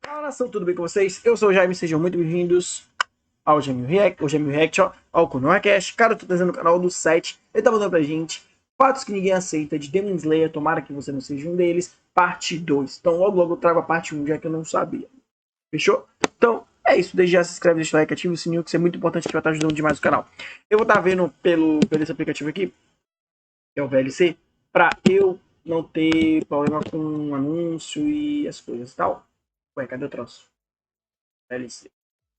Fala, nação, tudo bem com vocês? Eu sou o Jaime, sejam muito bem-vindos ao Jaime React, ao Konohacast. Cara, eu tô trazendo o canal do site, ele tá mandando pra gente fatos que ninguém aceita de Demon Slayer, tomara que você não seja um deles, parte 2. Então logo eu trago a parte 1, já que eu não sabia. Fechou? Então, é isso, desde já se inscreve, deixa o like, ativa o sininho, que isso é muito importante, que vai estar ajudando demais o canal. Eu vou estar vendo pelo esse aplicativo aqui, que é o VLC, pra eu não ter problema com anúncio e as coisas e tal. Ué, cadê o troço? VLC.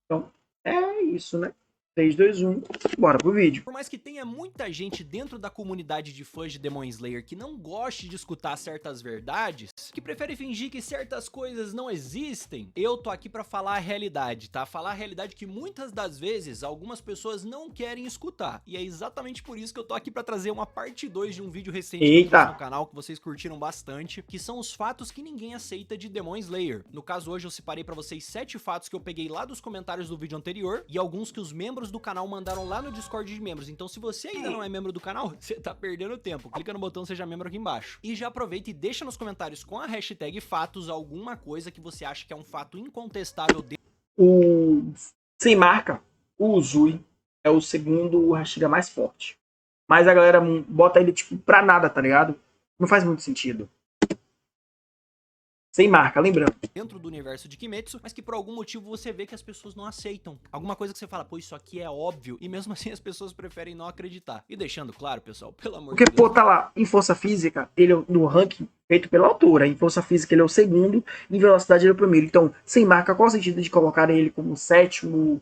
Então, é isso, né? 3, 2, 1, bora pro vídeo. Por mais que tenha muita gente dentro da comunidade de fãs de Demon Slayer que não goste de escutar certas verdades, que prefere fingir que certas coisas não existem, eu tô aqui pra falar a realidade, tá? Falar a realidade que muitas das vezes algumas pessoas não querem escutar. E é exatamente por isso que eu tô aqui pra trazer uma parte 2 de um vídeo recente que eu fiz no canal, que vocês curtiram bastante, que são os fatos que ninguém aceita de Demon Slayer. No caso, hoje eu separei pra vocês 7 fatos que eu peguei lá dos comentários do vídeo anterior e alguns que os membros do canal mandaram lá no Discord de membros. Então se você ainda não é membro do canal, você tá perdendo tempo. Clica no botão seja membro aqui embaixo. E já aproveita e deixa nos comentários com a hashtag fatos alguma coisa que você acha que é um fato incontestável de... O sem marca, o Uzui é o segundo Hashira mais forte. Mas a galera bota ele tipo pra nada, tá ligado? Não faz muito sentido. Sem marca, lembrando. dentro do universo de Kimetsu, mas que por algum motivo você vê que as pessoas não aceitam. Alguma coisa que você fala, pô, isso aqui é óbvio, e mesmo assim as pessoas preferem não acreditar. E deixando claro, pessoal, pelo amor de Deus. Porque, pô, tá lá, em força física, ele é no ranking feito pela altura. Em força física ele é o segundo, em velocidade ele é o primeiro. Então, sem marca, qual o sentido de colocar ele como o sétimo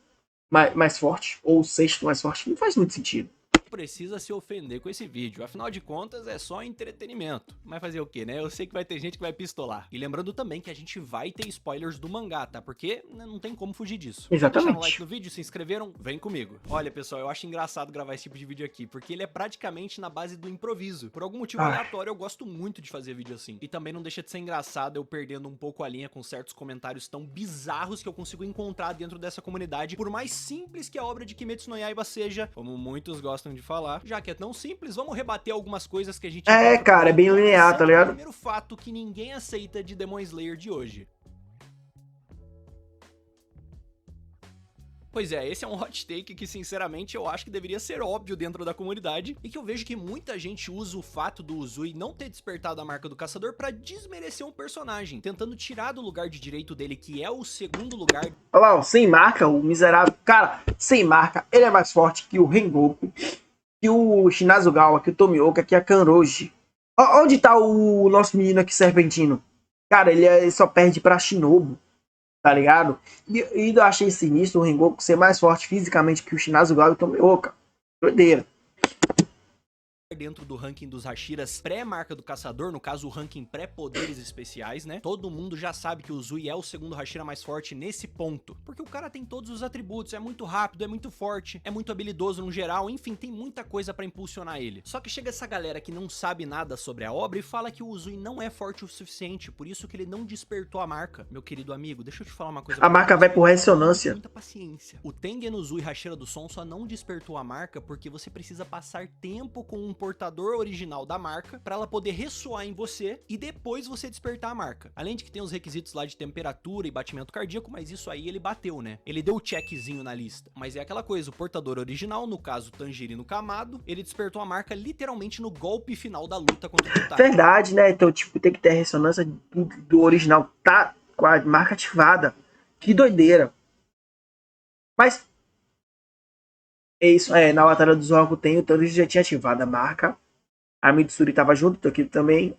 mais forte? Ou o sexto mais forte? Não faz muito sentido. Precisa se ofender com esse vídeo, afinal de contas é só entretenimento. Mas fazer o que, né? Eu sei que vai ter gente que vai pistolar. E lembrando também que a gente vai ter spoilers do mangá, tá? Porque não tem como fugir disso. Exatamente. Deixaram o like no vídeo, se inscreveram? Vem comigo. Olha, pessoal, eu acho engraçado gravar esse tipo de vídeo aqui, porque ele é praticamente na base do improviso. Por algum motivo aleatório, eu gosto muito de fazer vídeo assim. E também não deixa de ser engraçado eu perdendo um pouco a linha com certos comentários tão bizarros que eu consigo encontrar dentro dessa comunidade, por mais simples que a obra de Kimetsu no Yaiba seja, como muitos gostam de falar, já que é tão simples, vamos rebater algumas coisas que a gente... É, cara, é bem linear, tá ligado? O primeiro fato que ninguém aceita de Demon Slayer de hoje. Pois é, esse é um hot take que sinceramente eu acho que deveria ser óbvio dentro da comunidade e que eu vejo que muita gente usa o fato do Uzui não ter despertado a marca do caçador pra desmerecer um personagem, tentando tirar do lugar de direito dele, que é o segundo lugar. Olha lá, ó, sem marca, o miserável. Cara, sem marca, ele é mais forte que o Rengoku, que o Shinazugawa, que o Tomioka, que a Kanroji. Onde tá o nosso menino aqui, Serpentino? Cara, ele só perde pra Shinobu, tá ligado? E eu achei sinistro o Rengoku ser mais forte fisicamente que o Shinazugawa e o Tomioka. Doideira. Dentro do ranking dos Hashiras pré-marca do caçador, no caso o ranking pré-poderes especiais, né? Todo mundo já sabe que o Uzui é o segundo Hashira mais forte nesse ponto, porque o cara tem todos os atributos, é muito rápido, é muito forte, é muito habilidoso no geral, enfim, tem muita coisa pra impulsionar ele. Só que chega essa galera que não sabe nada sobre a obra e fala que o Uzui não é forte o suficiente, por isso que ele não despertou a marca. Meu querido amigo, deixa eu te falar uma coisa. A marca vai por ressonância. Muita paciência. O Tengen Uzui Hashira do Som só não despertou a marca porque você precisa passar tempo com um portador original da marca para ela poder ressoar em você e depois você despertar a marca. Além de que tem os requisitos lá de temperatura e batimento cardíaco, mas isso aí ele bateu, né? Ele deu o checkzinho na lista. Mas é aquela coisa, o portador original, no caso Tanjiro Kamado, ele despertou a marca literalmente no golpe final da luta contra o Titã. Verdade, né? Então, tipo, tem que ter a ressonância do original. Tá com a marca ativada. Que doideira. Mas é isso, na batalha do Zorro tem, o Tanjiro já tinha ativado a marca. A Mitsuri tava junto, aqui também,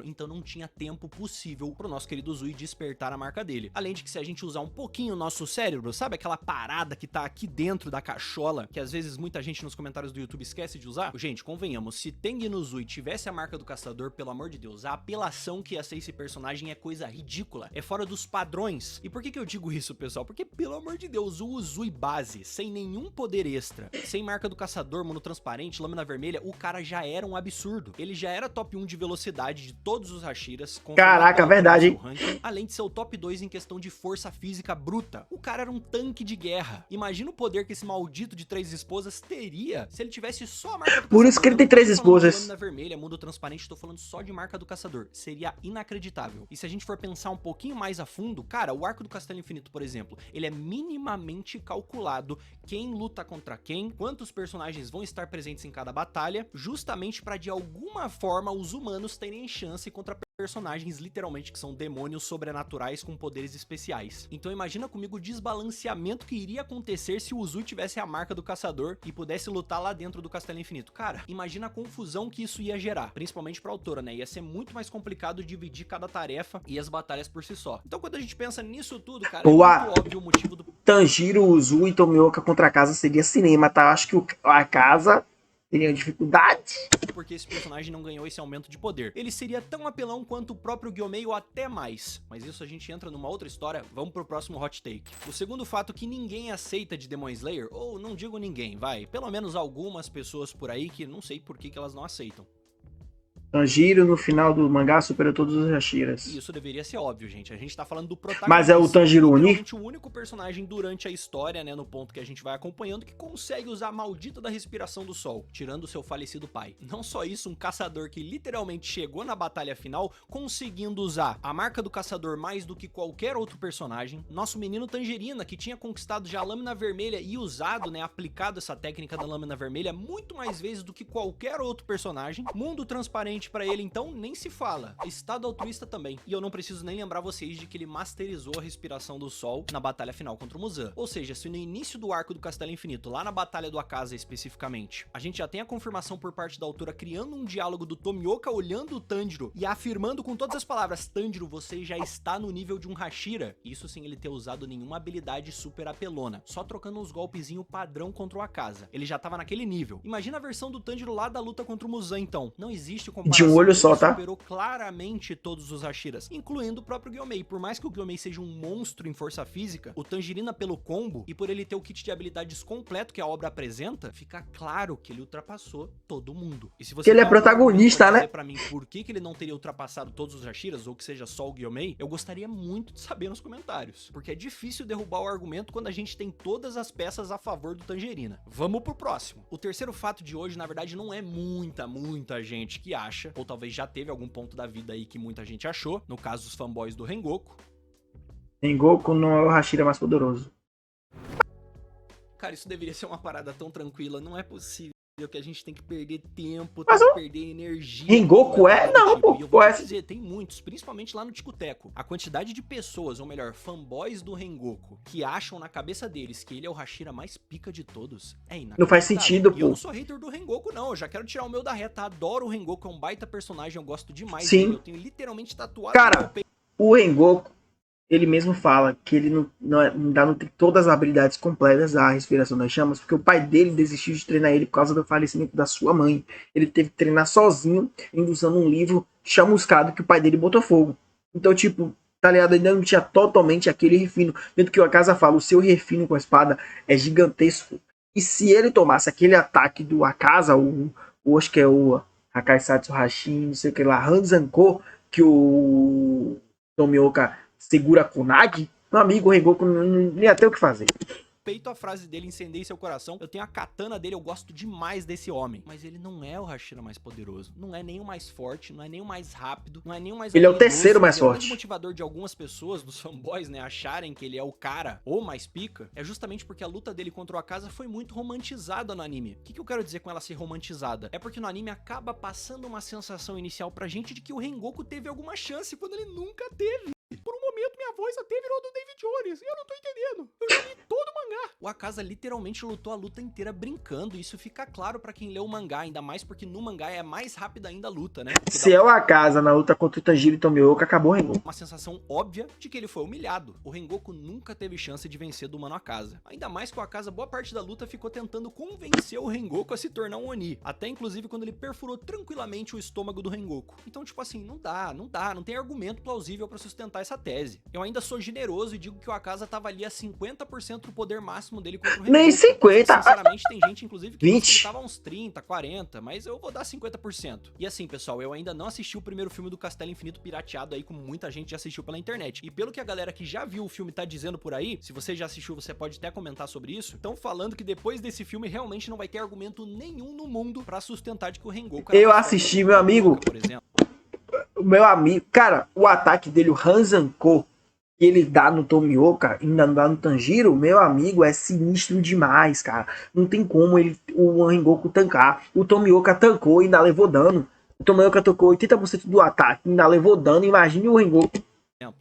Então não tinha tempo possível pro nosso querido Uzui despertar a marca dele. Além de que se a gente usar um pouquinho o nosso cérebro, sabe aquela parada que tá aqui dentro da cachola, que às vezes muita gente nos comentários do YouTube esquece de usar? Gente, convenhamos, se Tengen Uzui tivesse a marca do caçador, pelo amor de Deus, a apelação que ia ser esse personagem é coisa ridícula, é fora dos padrões. E por que eu digo isso, pessoal? Porque, pelo amor de Deus, o Uzui base, sem nenhum poder extra, sem marca do caçador, monotransparente, lâmina vermelha, o cara já era um absurdo. Ele já era top 1 de velocidade de todos os Hashiras. Caraca, verdade, hein? Ranking, além de ser o top 2 em questão de força física bruta. O cara era um tanque de guerra. Imagina o poder que esse maldito de 3 esposas teria se ele tivesse só a marca do Por isso que ele tem 3 esposas. Lâmina vermelha, mundo transparente, tô falando só de marca do caçador. Seria inacreditável. E se a gente for pensar um pouquinho mais a fundo, cara, o arco do Castelo Infinito, por exemplo, ele é minimamente calculado quem luta contra quem, quantos personagens vão estar presentes em cada batalha, justamente para de alguma forma os humanos terem chance contra personagens literalmente que são demônios sobrenaturais com poderes especiais. Então imagina comigo o desbalanceamento que iria acontecer se o Uzui tivesse a marca do caçador e pudesse lutar lá dentro do Castelo Infinito. Cara, imagina a confusão que isso ia gerar, principalmente pra autora, né? Ia ser muito mais complicado dividir cada tarefa e as batalhas por si só. Então quando a gente pensa nisso tudo, cara, é muito óbvio o motivo do... Tanjiro, Uzui e Tomioka contra a casa seria cinema, tá? Acho que a casa... teria dificuldade. Porque esse personagem não ganhou esse aumento de poder. Ele seria tão apelão quanto o próprio Gyomei ou até mais. Mas isso a gente entra numa outra história, vamos pro próximo hot take. O segundo fato que ninguém aceita de Demon Slayer, ou não digo ninguém, vai, pelo menos algumas pessoas por aí que não sei por que elas não aceitam. Tanjiro, no final do mangá, superou todos os Hashiras. Isso deveria ser óbvio, gente. A gente tá falando do protagonista. Mas é o Tanjiro Uni? O único personagem durante a história, né, no ponto que a gente vai acompanhando, que consegue usar a maldita da respiração do sol, tirando o seu falecido pai. Não só isso, um caçador que literalmente chegou na batalha final, conseguindo usar a marca do caçador mais do que qualquer outro personagem. Nosso menino Tangerina, que tinha conquistado já a lâmina vermelha e usado, né, aplicado essa técnica da lâmina vermelha muito mais vezes do que qualquer outro personagem. Mundo transparente pra ele, então, nem se fala. Estado altruísta também. E eu não preciso nem lembrar vocês de que ele masterizou a respiração do sol na batalha final contra o Muzan. Ou seja, se no início do arco do Castelo Infinito, lá na batalha do Akaza especificamente, a gente já tem a confirmação por parte da autora criando um diálogo do Tomioka olhando o Tanjiro e afirmando com todas as palavras: Tanjiro, você já está no nível de um Hashira. Isso sem ele ter usado nenhuma habilidade super apelona, só trocando uns golpezinho padrão contra o Akaza. Ele já tava naquele nível. Imagina a versão do Tanjiro lá da luta contra o Muzan, então. Não existe comparação. De um olho só, tá? Ele superou claramente todos os Hashiras, incluindo o próprio Gyomei. Por mais que o Gyomei seja um monstro em força física, o Tangerina pelo combo e por ele ter o kit de habilidades completo que a obra apresenta, fica claro que ele ultrapassou todo mundo. E se você ele é protagonista, né? Pra mim, por que ele não teria ultrapassado todos os Hashiras, ou que seja só o Gyomei, eu gostaria muito de saber nos comentários, porque é difícil derrubar o argumento quando a gente tem todas as peças a favor do Tangerina. Vamos pro próximo. O terceiro fato de hoje, na verdade, não é muita gente que acha, ou talvez já teve algum ponto da vida aí que muita gente achou, no caso os fanboys do Rengoku. Rengoku não é o Hashira mais poderoso. Cara, isso deveria ser uma parada tão tranquila, não é possível que a gente tem que perder tempo, mas tem que perder energia. Rengoku é? Não, pô. E eu vou te dizer, tem muitos, principalmente lá no Tico-Teco. A quantidade de pessoas, ou melhor, fanboys do Rengoku, que acham na cabeça deles que ele é o Hashira mais pica de todos, é inacreditável. Não faz sentido, pô. E eu não sou hater do Rengoku, não. Eu já quero tirar o meu da reta. Adoro o Rengoku, é um baita personagem, eu gosto demais Sim. dele. Eu tenho literalmente tatuado cara, no meu peito. O Rengoku, ele mesmo fala que ele não tem todas as habilidades completas da respiração das chamas, porque o pai dele desistiu de treinar ele por causa do falecimento da sua mãe. Ele teve que treinar sozinho, indo usando um livro chamuscado que o pai dele botou fogo. Então, tipo, tá ligado? Ainda não tinha totalmente aquele refino. Tanto que o Akaza fala, o seu refino com a espada é gigantesco. E se ele tomasse aquele ataque do Akaza, acho que é o Hakai Satsu Hashin, não sei o que lá, Hanzanko, que o Tomioka segura a Kunagi, meu amigo, o Rengoku não ia ter o que fazer. Peito a frase dele, incendei seu coração. Eu tenho a katana dele, eu gosto demais desse homem. Mas ele não é o Hashira mais poderoso. Não é nem o mais forte, não é nem o mais rápido, não é nem o mais... Ele é o terceiro mais forte. O grande motivador de algumas pessoas, dos fanboys, né, acharem que ele é o cara ou mais pica, é justamente porque a luta dele contra o Akaza foi muito romantizada no anime. O que eu quero dizer com ela ser romantizada? É porque no anime acaba passando uma sensação inicial pra gente de que o Rengoku teve alguma chance, quando ele nunca teve. Por um momento minha voz até virou do David Jones, e eu não tô entendendo. Eu já li todo o mangá. O Akaza literalmente lutou a luta inteira brincando, e isso fica claro pra quem lê o mangá, ainda mais porque no mangá é mais rápida ainda a luta, né? Porque se é o Akaza na luta contra o Tanjiro e Tomioka, acabou o Rengoku. Uma sensação óbvia de que ele foi humilhado. O Rengoku nunca teve chance de vencer do Mano Akaza. Ainda mais que o Akaza, boa parte da luta, ficou tentando convencer o Rengoku a se tornar um Oni. Até inclusive quando ele perfurou tranquilamente o estômago do Rengoku. Então, tipo assim, não tem argumento plausível pra sustentar essa tese. base. Eu ainda sou generoso e digo que o Akaza tava ali a 50% do poder máximo dele contra o Rengoku. Nem 50. Sinceramente, tem gente, inclusive, que 20. diz que ele tava uns 30, 40, mas eu vou dar 50%. E assim, pessoal, eu ainda não assisti o primeiro filme do Castelo Infinito pirateado aí, como muita gente já assistiu pela internet. E pelo que a galera que já viu o filme tá dizendo por aí, se você já assistiu, você pode até comentar sobre isso, estão falando que depois desse filme realmente não vai ter argumento nenhum no mundo pra sustentar de que o Rengoku era Eu mais forte assisti, que o meu amigo. Goku, por exemplo. O meu amigo, cara, o ataque dele, o Hanzanko, que ele dá no Tomioka, ainda dá no Tanjiro, meu amigo, é sinistro demais, cara. Não tem como o Rengoku tancar. O Tomioka tancou e ainda levou dano. O Tomioka tocou 80% do ataque, ainda levou dano. Imagine o Rengoku.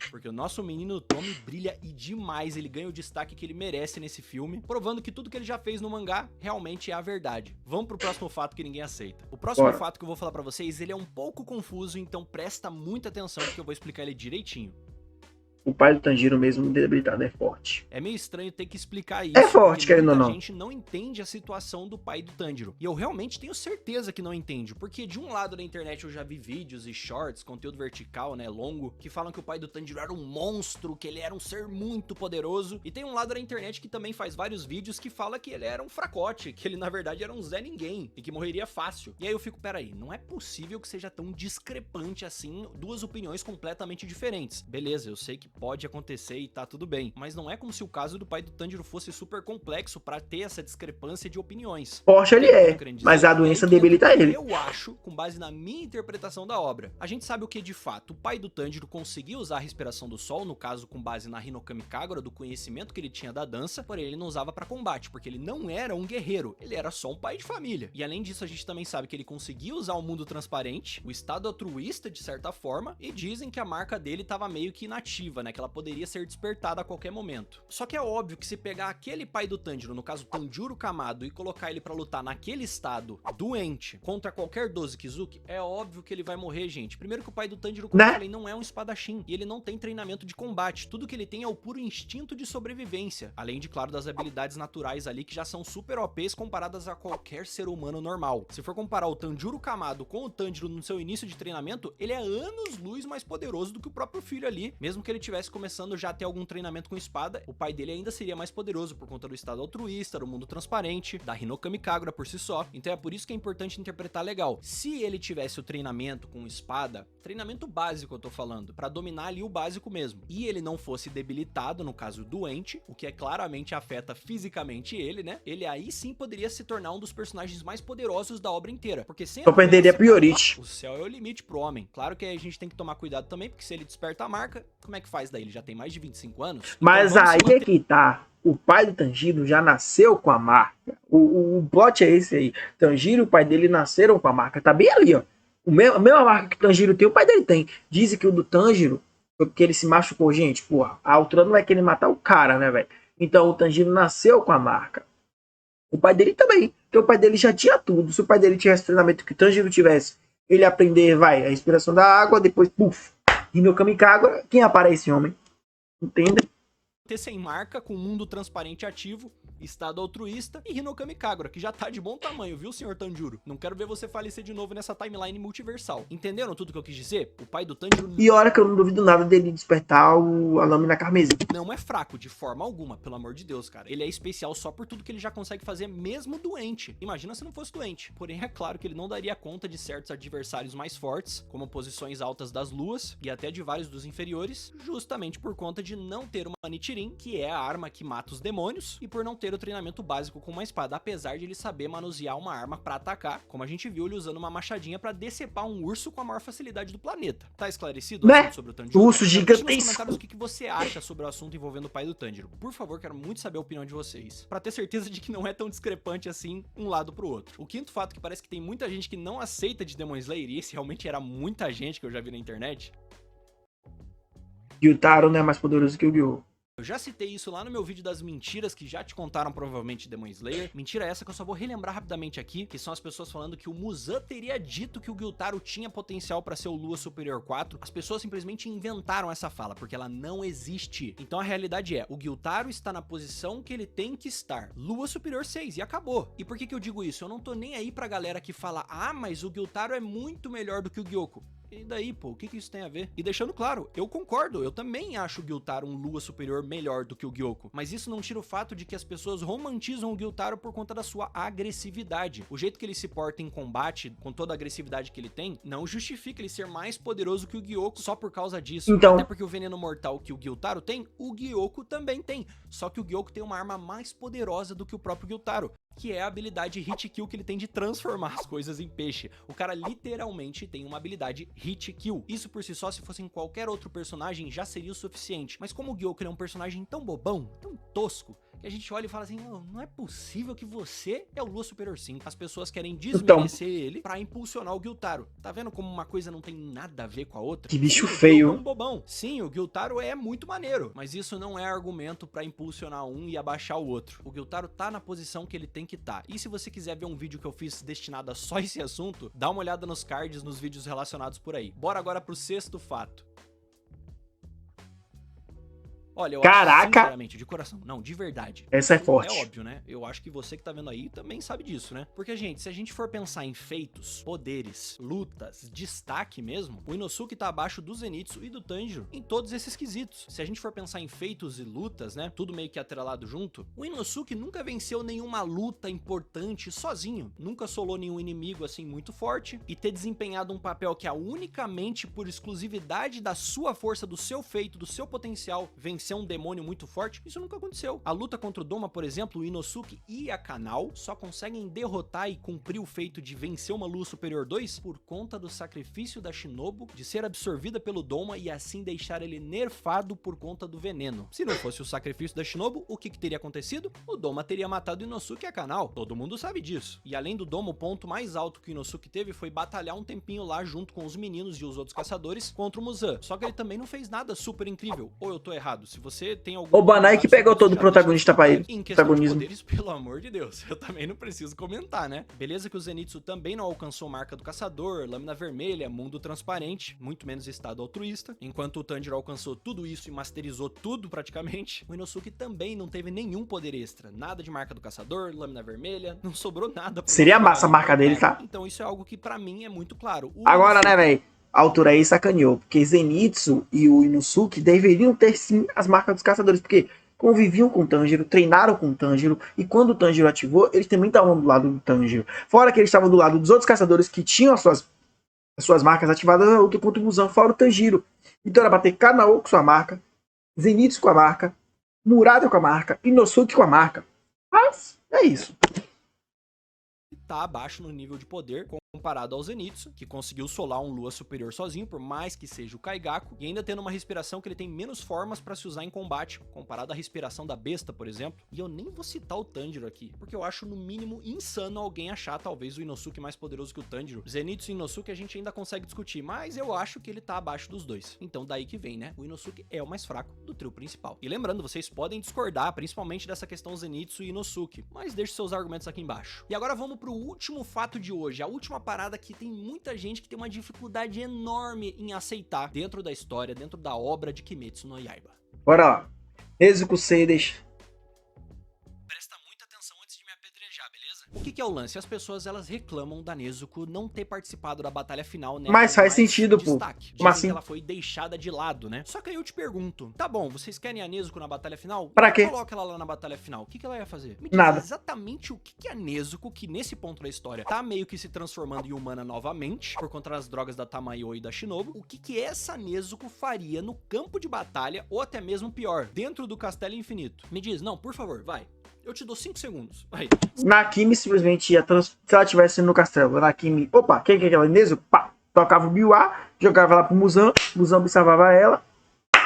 Porque o nosso menino Tommy brilha e demais, ele ganha o destaque que ele merece nesse filme, provando que tudo que ele já fez no mangá realmente é a verdade. Vamos pro próximo fato que ninguém aceita. O próximo fato que eu vou falar pra vocês, ele é um pouco confuso, então presta muita atenção porque eu vou explicar ele direitinho. O pai do Tanjiro mesmo debilitado é forte. É meio estranho ter que explicar isso. É forte, querendo ou não. A gente não entende a situação do pai do Tanjiro. E eu realmente tenho certeza que não entende. Porque de um lado da internet eu já vi vídeos e shorts, conteúdo vertical, né, longo, que falam que o pai do Tanjiro era um monstro, que ele era um ser muito poderoso. E tem um lado da internet que também faz vários vídeos que fala que ele era um fracote, que ele na verdade era um Zé Ninguém e que morreria fácil. E aí eu fico, peraí, não é possível que seja tão discrepante assim, duas opiniões completamente diferentes. Beleza, eu sei que pode acontecer e tá tudo bem, mas não é como se o caso do pai do Tanjiro fosse super complexo pra ter essa discrepância de opiniões. Forte ele é, mas a doença debilita ele. Eu acho, com base na minha interpretação da obra, a gente sabe o que de fato o pai do Tanjiro conseguia usar a respiração do sol, no caso com base na Hinokami Kagura, do conhecimento que ele tinha da dança, porém ele não usava pra combate, porque ele não era um guerreiro, ele era só um pai de família. E além disso a gente também sabe que ele conseguia usar o mundo transparente, o estado altruísta de certa forma, e dizem que a marca dele tava meio que inativa, né, que ela poderia ser despertada a qualquer momento. Só que é óbvio que se pegar aquele pai do Tanjiro, no caso Tanjiro Kamado, e colocar ele pra lutar naquele estado doente contra qualquer 12 Kizuki, é óbvio que ele vai morrer, gente. Primeiro que o pai do Tanjiro, como eu falei, não é um espadachim, e ele não tem treinamento de combate. Tudo que ele tem é o puro instinto de sobrevivência, além de, claro, das habilidades naturais ali que já são super OPs comparadas a qualquer ser humano normal. Se for comparar o Tanjiro Kamado com o Tanjiro no seu início de treinamento, ele é anos-luz mais poderoso do que o próprio filho ali, mesmo que ele tivesse começando já a ter algum treinamento com espada, o pai dele ainda seria mais poderoso por conta do estado altruísta, do mundo transparente, da Hinokami Kagura por si só. Então é por isso que é importante interpretar legal. Se ele tivesse o treinamento com espada, treinamento básico eu tô falando, pra dominar ali o básico mesmo, e ele não fosse debilitado, no caso doente, o que é claramente afeta fisicamente ele, né? Ele aí sim poderia se tornar um dos personagens mais poderosos da obra inteira, porque sem eu perderia Priority. O céu é o limite pro homem. Claro que a gente tem que tomar cuidado também, porque se ele desperta a marca, como é que faz daí? Ele já tem mais de 25 anos? Mas então aí é que tá. O pai do Tanjiro já nasceu com a marca. O plot é esse aí. Tanjiro e o pai dele nasceram com a marca. Tá bem ali, ó. A mesma marca que o Tanjiro tem, o pai dele tem. Dizem que o do Tanjiro foi porque ele se machucou. Gente, porra, a altura não vai querer matar o cara, né, velho? Então o Tanjiro nasceu com a marca. O pai dele também. Porque o pai dele já tinha tudo. Se o pai dele tivesse treinamento que o Tanjiro tivesse, ele aprender, a respiração da água, depois, puf, Hinokami Kagura, quem aparece, homem? Entende? Ter sem marca, com mundo transparente ativo, estado altruísta e Hinokami Kagura, que já tá de bom tamanho, viu, senhor Tanjiro? Não quero ver você falecer de novo nessa timeline multiversal. Entenderam tudo que eu quis dizer? O pai do Tanjiro... E olha que eu não duvido nada dele despertar a lâmina carmesim. Não é fraco, de forma alguma, pelo amor de Deus, cara. Ele é especial só por tudo que ele já consegue fazer, mesmo doente. Imagina se não fosse doente. Porém, é claro que ele não daria conta de certos adversários mais fortes, como posições altas das luas, e até de vários dos inferiores, justamente por conta de não ter uma Nichirin, que é a arma que mata os demônios, e por não ter o treinamento básico com uma espada, apesar de ele saber manusear uma arma pra atacar, como a gente viu ele usando uma machadinha pra decepar um urso com a maior facilidade do planeta. Tá esclarecido o assunto sobre o Tanjiro? Urso gigantesco. Deixa nos comentários o que você acha sobre o assunto envolvendo o pai do Tanjiro. Por favor, quero muito saber a opinião de vocês, pra ter certeza de que não é tão discrepante assim um lado pro outro. O quinto fato que parece que tem muita gente que não aceita de Demon Slayer, e esse realmente era muita gente que eu já vi na internet. Gyutaro não é mais poderoso que o Gyo. Eu já citei isso lá no meu vídeo das mentiras que já te contaram provavelmente Demon Slayer. Mentira essa que eu só vou relembrar rapidamente aqui, que são as pessoas falando que o Muzan teria dito que o Gyutaro tinha potencial pra ser o Lua Superior 4. As pessoas simplesmente inventaram essa fala, porque ela não existe. Então a realidade é, o Gyutaro está na posição que ele tem que estar. Lua Superior 6, e acabou. E por que eu digo isso? Eu não tô nem aí pra galera que fala, ah, mas o Gyutaro é muito melhor do que o Gyoko. E daí, pô, o que isso tem a ver? E deixando claro, eu concordo, eu também acho o Gyutaro um Lua superior melhor do que o Gyoko, mas isso não tira o fato de que as pessoas romantizam o Gyutaro por conta da sua agressividade. O jeito que ele se porta em combate, com toda a agressividade que ele tem, não justifica ele ser mais poderoso que o Gyoko só por causa disso. Então, até porque o veneno mortal que o Gyutaro tem, o Gyoko também tem. Só que o Gyoko tem uma arma mais poderosa do que o próprio Gyutaro, que é a habilidade Hit Kill que ele tem de transformar as coisas em peixe. O cara literalmente tem uma habilidade Hit Kill. Isso por si só, se fosse em qualquer outro personagem, já seria o suficiente. Mas como o Gyoko é um personagem tão bobão, tão tosco, que a gente olha e fala assim, não é possível que você é o Lua Superior 5. As pessoas querem desmerecer ele pra impulsionar o Gyutaro. Tá vendo como uma coisa não tem nada a ver com a outra? Que bicho Sim, feio. O Gyoko é um bobão. Sim, o Gyutaro é muito maneiro, mas isso não é argumento pra impulsionar um e abaixar o outro. O Gyutaro tá na posição que ele tem que tá. E se você quiser ver um vídeo que eu fiz destinado a só esse assunto, dá uma olhada nos cards, nos vídeos relacionados por aí. Bora agora pro sexto fato. Olha, eu acho, sinceramente, de coração, não, de verdade. Essa é forte. É óbvio, né? Eu acho que você que tá vendo aí também sabe disso, né? Porque, gente, se a gente for pensar em feitos, poderes, lutas, destaque mesmo, o Inosuke tá abaixo do Zenitsu e do Tanjiro em todos esses quesitos. Se a gente for pensar em feitos e lutas, né? Tudo meio que atrelado junto, o Inosuke nunca venceu nenhuma luta importante sozinho. Nunca solou nenhum inimigo, assim, muito forte. E ter desempenhado um papel que é unicamente por exclusividade da sua força, do seu feito, do seu potencial, vencer um demônio muito forte, isso nunca aconteceu. A luta contra o Doma, por exemplo, o Inosuke e a Kanao só conseguem derrotar e cumprir o feito de vencer uma Lua Superior 2 por conta do sacrifício da Shinobu de ser absorvida pelo Doma e assim deixar ele nerfado por conta do veneno. Se não fosse o sacrifício da Shinobu, o que teria acontecido? O Doma teria matado o Inosuke e a Kanao. Todo mundo sabe disso. E além do Doma, o ponto mais alto que o Inosuke teve foi batalhar um tempinho lá junto com os meninos e os outros caçadores contra o Muzan. Só que ele também não fez nada super incrível. Ou eu tô errado? Se você tem algum... O Banai que pegou todo o protagonista pra ele. Em questão de poderes, pelo amor de Deus, eu também não preciso comentar, né? Beleza que o Zenitsu também não alcançou marca do caçador, lâmina vermelha, mundo transparente, muito menos estado altruísta. Enquanto o Tanjiro alcançou tudo isso e masterizou tudo praticamente, o Inosuke também não teve nenhum poder extra. Nada de marca do caçador, lâmina vermelha, não sobrou nada. Seria massa a marca dele, tá? Então isso é algo que pra mim é muito claro. Agora, né, velho? A altura aí sacaneou, porque Zenitsu e o Inosuke deveriam ter sim as marcas dos caçadores, porque conviviam com o Tanjiro, treinaram com o Tanjiro, e quando o Tanjiro ativou, eles também estavam do lado do Tanjiro. Fora que eles estavam do lado dos outros caçadores que tinham as suas marcas ativadas na luta contra o Muzan, fora o Tanjiro. Então era bater Kanao com sua marca, Zenitsu com a marca, Murata com a marca, Inosuke com a marca. Mas é isso. Tá abaixo no nível de poder comparado ao Zenitsu, que conseguiu solar um Lua superior sozinho, por mais que seja o Kaigaku, e ainda tendo uma respiração que ele tem menos formas pra se usar em combate, comparado à respiração da besta, por exemplo. E eu nem vou citar o Tanjiro aqui, porque eu acho no mínimo insano alguém achar talvez o Inosuke mais poderoso que o Tanjiro. Zenitsu e Inosuke a gente ainda consegue discutir, mas eu acho que ele tá abaixo dos dois. Então daí que vem, né? O Inosuke é o mais fraco do trio principal. E lembrando, vocês podem discordar, principalmente dessa questão Zenitsu e Inosuke, mas deixe seus argumentos aqui embaixo. E agora vamos pro último fato de hoje, a última parada que tem muita gente que tem uma dificuldade enorme em aceitar dentro da história, dentro da obra de Kimetsu no Yaiba. Bora lá. Nezuko Seides. Presta muita atenção antes de me apedrejar, beleza? O que é o lance? As pessoas, elas reclamam da Nezuko não ter participado da batalha final, né? Mas faz sentido, pô. Como assim? Que ela foi deixada de lado, né? Só que aí eu te pergunto, tá bom, vocês querem a Nezuko na batalha final? Pra quê? Coloca ela lá na batalha final. O que ela ia fazer? Me diz nada. Exatamente o que a Nezuko, que nesse ponto da história tá meio que se transformando em humana novamente, por conta das drogas da Tamayo e da Shinobu, o que essa Nezuko faria no campo de batalha, ou até mesmo pior, dentro do Castelo Infinito? Me diz, não, por favor, vai. Eu te dou 5 segundos. Vai. Nakimi simplesmente ia se ela estivesse no castelo. Nakimi, opa, quem que é aquela Nezuko? Pá, tocava o Biwa, jogava ela pro Muzan observava ela,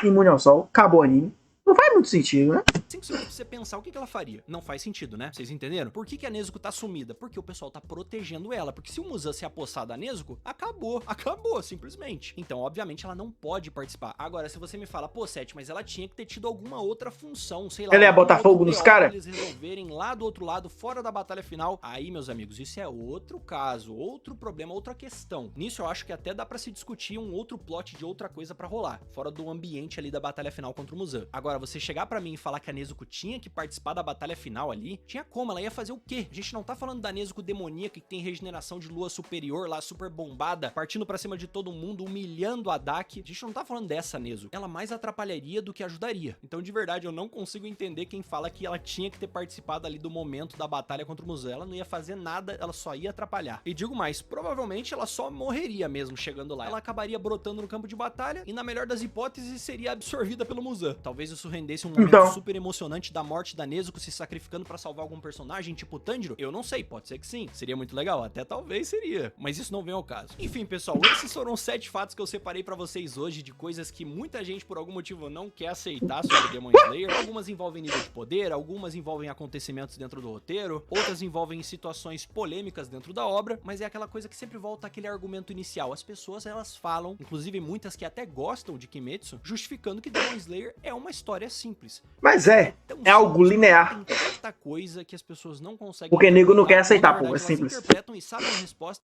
imune ao sol, acabou o anime. Não faz muito sentido, né? 5 segundos pra você pensar o que ela faria. Não faz sentido, né? Vocês entenderam? Por que a Nezuko tá sumida? Porque o pessoal tá protegendo ela. Porque se o Muzan se apossar da Nezuko, acabou. Acabou, simplesmente. Então, obviamente, ela não pode participar. Agora, se você me fala, pô, Seth, mas ela tinha que ter tido alguma outra função, sei lá. Ela ia botar fogo nos caras? Eles resolverem lá do outro lado, fora da batalha final. Aí, meus amigos, isso é outro caso, outro problema, outra questão. Nisso, eu acho que até dá pra se discutir um outro plot de outra coisa pra rolar. Fora do ambiente ali da batalha final contra o Muzan. Agora, você chegar pra mim e falar que a Nezuko tinha que participar da batalha final ali, tinha como, ela ia fazer o quê? A gente não tá falando da Nezuko demoníaca que tem regeneração de lua superior lá, super bombada, partindo pra cima de todo mundo, humilhando a Daki. A gente não tá falando dessa Nezuko. Ela mais atrapalharia do que ajudaria. Então, de verdade, eu não consigo entender quem fala que ela tinha que ter participado ali do momento da batalha contra o Muzan. Ela não ia fazer nada, ela só ia atrapalhar. E digo mais, provavelmente ela só morreria mesmo chegando lá. Ela acabaria brotando no campo de batalha e, na melhor das hipóteses, seria absorvida pelo Muzan. Talvez isso rendesse um momento super emocionante da morte da Nezuko se sacrificando pra salvar algum personagem, tipo o Tanjiro. Eu não sei, pode ser que sim. Seria muito legal, até talvez seria. Mas isso não vem ao caso. Enfim, pessoal, esses foram 7 fatos que eu separei pra vocês hoje de coisas que muita gente, por algum motivo, não quer aceitar sobre Demon Slayer. Algumas envolvem nível de poder, algumas envolvem acontecimentos dentro do roteiro, outras envolvem situações polêmicas dentro da obra, mas é aquela coisa que sempre volta àquele argumento inicial. As pessoas, elas falam, inclusive muitas que até gostam de Kimetsu, justificando que Demon Slayer é uma história simples. Mas é algo linear. Tem tanta coisa que as pessoas não conseguem... Porque nego não quer aceitar, pô, é simples. Elas interpretam e sabem a resposta,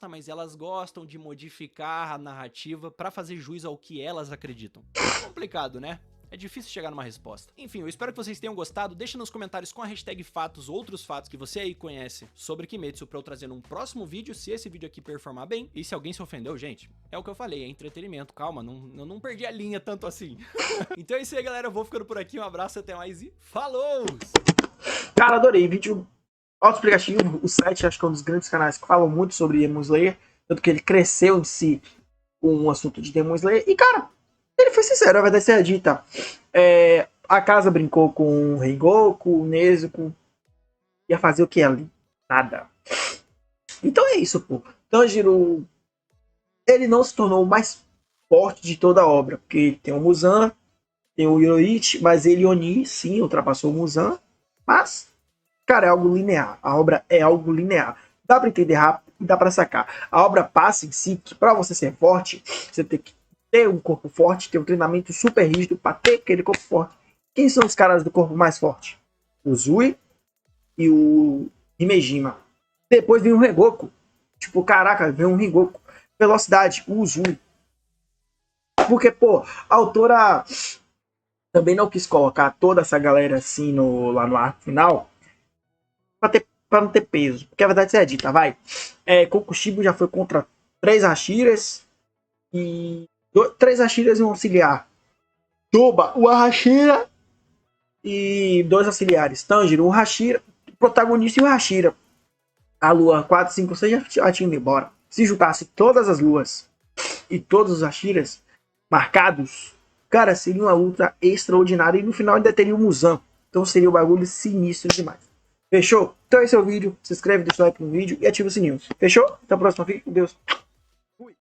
mas elas gostam de modificar a narrativa pra fazer jus ao que elas acreditam. É complicado, né? É difícil chegar numa resposta. Enfim, eu espero que vocês tenham gostado. Deixa nos comentários com a hashtag fatos, outros fatos que você aí conhece sobre Kimetsu pra eu trazer num próximo vídeo, se esse vídeo aqui performar bem. E se alguém se ofendeu, gente, é o que eu falei, é entretenimento. Calma, eu não perdi a linha tanto assim. Então é isso aí, galera. Eu vou ficando por aqui. Um abraço, até mais e falou! Cara, adorei. Vídeo autoexplicativo. O site acho que é um dos grandes canais que falam muito sobre Demon Slayer. Tanto que ele cresceu em si com o assunto de Demon Slayer. E, cara, ele foi sincero, a verdade seja dita. A casa brincou com o Rengoku, o Nezuko. Ia fazer o que ali? Nada. Então é isso, pô. Tanjiro, ele não se tornou o mais forte de toda a obra. Porque tem o Muzan, tem o Yoichi, mas ele, Oni, sim, ultrapassou o Muzan. Mas, cara, é algo linear. A obra é algo linear. Dá pra entender rápido e dá pra sacar. A obra passa em si que pra você ser forte, você tem que ter um corpo forte, ter um treinamento super rígido pra ter aquele corpo forte. Quem são os caras do corpo mais forte? O Zui e o Himejima. Depois vem o Rengoku. Tipo, caraca, vem um Rengoku. Velocidade, o Zui. Porque, pô, a autora também não quis colocar toda essa galera assim lá no arco final pra não ter peso. Porque a verdade é dita, vai. Kokushibo já foi contra 3 Hashiras e 3 Hashiras e um auxiliar. Toba, o Hashira e 2 auxiliares. Tanjiro, o Hashira, o protagonista e o Hashira. A lua 4, 5, 6 já tinha ido embora. Se juntasse todas as luas e todos os Hashiras marcados, cara, seria uma luta extraordinária. E no final ainda teria o Muzan. Então seria um bagulho sinistro demais. Fechou? Então esse é o vídeo. Se inscreve, deixa o like no vídeo e ativa o sininho. Fechou? Até a próxima. Fique com Deus.